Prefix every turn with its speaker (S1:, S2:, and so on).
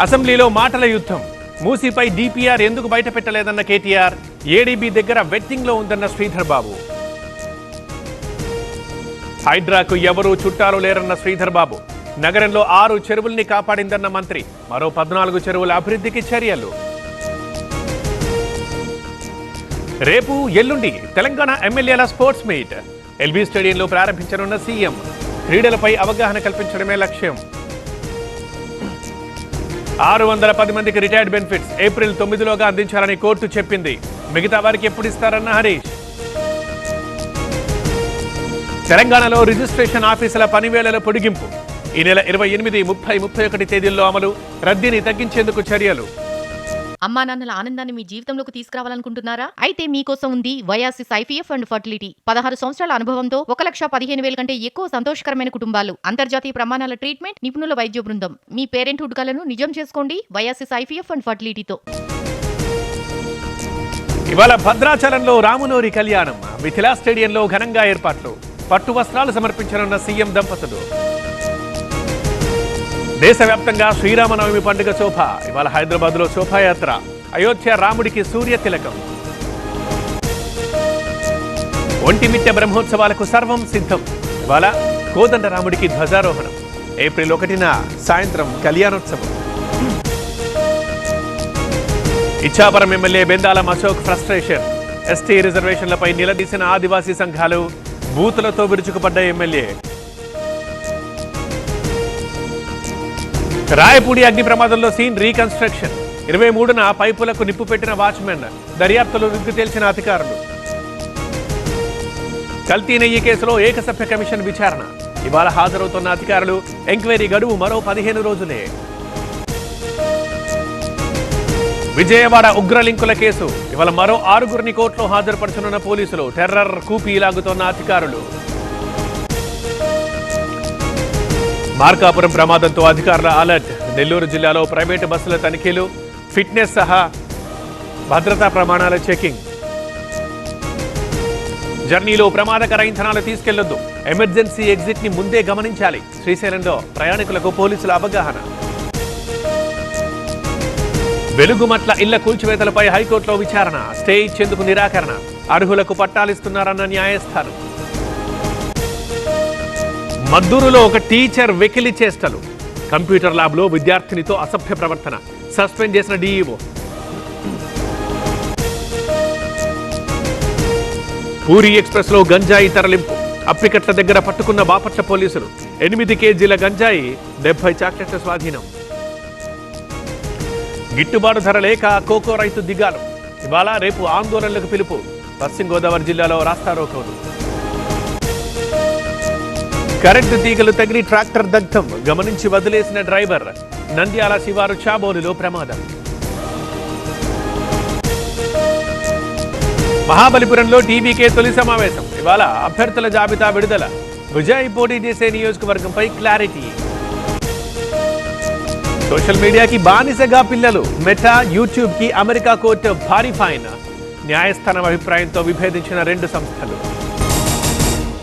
S1: అసెంబ్లీలో మాటల యుద్ధం. మూసీపై డిపిఆర్ ఎందుకు బయట పెట్టలేదన్న కేటీఆర్, ఏడీబీ దగ్గర వెట్టింగ్లో ఉందన్న శ్రీధర్ బాబు. హైడ్రాకు ఎవరూ చుట్టాలు లేరన్న శ్రీధర్ బాబు. నగరంలో 6 చెరువుల్ని కాపాడిందన్న మంత్రి. మరో 14 చెరువుల అభివృద్ధికి చర్యలు. రేపు ఎల్లుండి తెలంగాణ ఎమ్మెల్యేల స్పోర్ట్స్ మీట్. ఎల్బీ స్టేడియంలో ప్రారంభించనున్న సీఎం. క్రీడలపై అవగాహన కల్పించడమే లక్ష్యం. 610 మందికి రిటైర్డ్ బెనిఫిట్స్ ఏప్రిల్ 9లోగా అందించాలని కోర్టు చెప్పింది. మిగతా వారికి ఎప్పుడు ఇస్తారన్న హరీష్. తెలంగాణలో రిజిస్ట్రేషన్ ఆఫీసుల పనివేళల పొడిగింపు. ఈ నెల 28, 30, 31 తేదీల్లో అమలు. రద్దీని తగ్గించేందుకు చర్యలు.
S2: అమ్మా నాన్నల ఆనందాన్ని మీ జీవితంలోకి తీసుకురావాలనుకుంటున్నారా? అయితే మీకోసం ఉంది వయాసిస్ ఐవీఎఫ్ అండ్ ఫర్టిలిటీ. 16 సంవత్సరాల అనుభవంతో 1,15,000 కంటే ఎక్కువ సంతోషకరమైన కుటుంబాలు, అంతర్జాతీయ ప్రమాణాల ట్రీట్మెంట్, నిపుణుల వైద్య బృందం. మీ పేరెంట్హుడ్ కలను నిజం చేసుకోండి వయాసిస్ ఐవీఎఫ్ అండ్ ఫర్టిలిటీతో.
S1: ఇవాళ భద్రాచలంలో రామునోరి కళ్యాణం. మిథిలా స్టేడియంలో ఘనంగా ఏర్పాట్లు. పట్టు వస్త్రాలు సమర్పించనున్న సీఎం దంపతులు. దేశవ్యాప్తంగా శ్రీరామనవమి పండుగ శోభ. ఇవాళ హైదరాబాద్లో శోభాయాత్ర. అయోధ్య రాముడికి సూర్య తిలకం. ఒంటిమిట్ట బ్రహ్మోత్సవాలకు సర్వం సిద్ధం. ఇవాళ కోదండ రాముడికి ధ్వజారోహణం. ఏప్రిల్ 1న సాయంత్రం కళ్యాణోత్సవం. Ichchapuram MLA Bendalam Ashok frustration. ST రిజర్వేషన్లపై నిలదీసిన ఆదివాసీ సంఘాలు. బూతులతో విరుచుకుపడ్డ ఎమ్మెల్యే. రాయపూడి అగ్ని ప్రమాదంలో సీన్ రీకన్స్ట్రక్షన్. 23న పైపులకు నిప్పు పెట్టిన వాచ్మెన్. దర్యాప్తులో నిగ్గు తేల్చిన అధికారులు. కల్తీ నెయ్యి కేసులో ఏకసభ్య కమిషన్ విచారణ. ఇవాళ హాజరవుతున్న అధికారులు. ఎంక్వైరీ గడువు మరో 15 రోజులే. విజయవాడ ఉగ్రలింకుల కేసు. ఇవాళ మరో 6గురిని కోర్టులో హాజరుపరచనున్న పోలీసులు. టెర్రర్ కూపీ లాగుతున్న అధికారులు. మార్కాపురం ప్రమాదంతో అధికారుల అలర్ట్. నెల్లూరు జిల్లాలో ప్రైవేటు బస్సుల తనిఖీలు. ఫిట్నెస్ సహా భద్రతా ప్రమాణాల చెకింగ్. జర్నీలో ప్రమాదకర ఇంధనాలు తీసుకెళ్లొద్దు. ఎమర్జెన్సీ ఎగ్జిట్ ని ముందే గమనించాలి. శ్రీశైలంలో ప్రయాణికులకు పోలీసుల అవగాహన. వెలుగుమట్ల ఇళ్ల కూల్చివేతలపై హైకోర్టులో విచారణ. స్టే ఇచ్చేందుకు నిరాకరణ. అర్హులకు పట్టాలిస్తున్నారన్న న్యాయస్థానం. మద్దూరులో ఒక టీచర్ వెకిలి చేష్టలు. కంప్యూటర్ ల్యాబ్లో విద్యార్థినితో అసభ్య ప్రవర్తన. సస్పెండ్ చేసిన డీఈఓ. పూరి ఎక్స్ప్రెస్ లో గంజాయి తరలింపు. అప్పికట్ల దగ్గర పట్టుకున్న బాపట్ల పోలీసులు. 8 కేజీల గంజాయి, 70 చాక్లెట్ల స్వాధీనం. గిట్టుబాటు ధర లేక కోకో రైతు దిగాలు. ఇవాళ రేపు ఆందోళనలకు పిలుపు. పశ్చిమ గోదావరి జిల్లాలో రాస్తారోకోలు. కరెంటు తీగలు తగిలి ట్రాక్టర్ దగ్ధం. గమనించి వదిలేసిన డ్రైవర్. నంద్యాల శివారు చాబోలులో ప్రమాదం. మహాబలిపురంలో టీవీకే తొలి సమావేశం. ఇవాళ అభ్యర్థుల జాబితా విడుదల. విజయ్ పోటీ చేసే నియోజకవర్గంపై క్లారిటీ. సోషల్ మీడియాకి బానిసగా పిల్లలు. మెటా, యూట్యూబ్ కి అమెరికా కోర్టు భారీ ఫైన్. న్యాయస్థానం అభిప్రాయంతో విభేదించిన 2 సంస్థలు.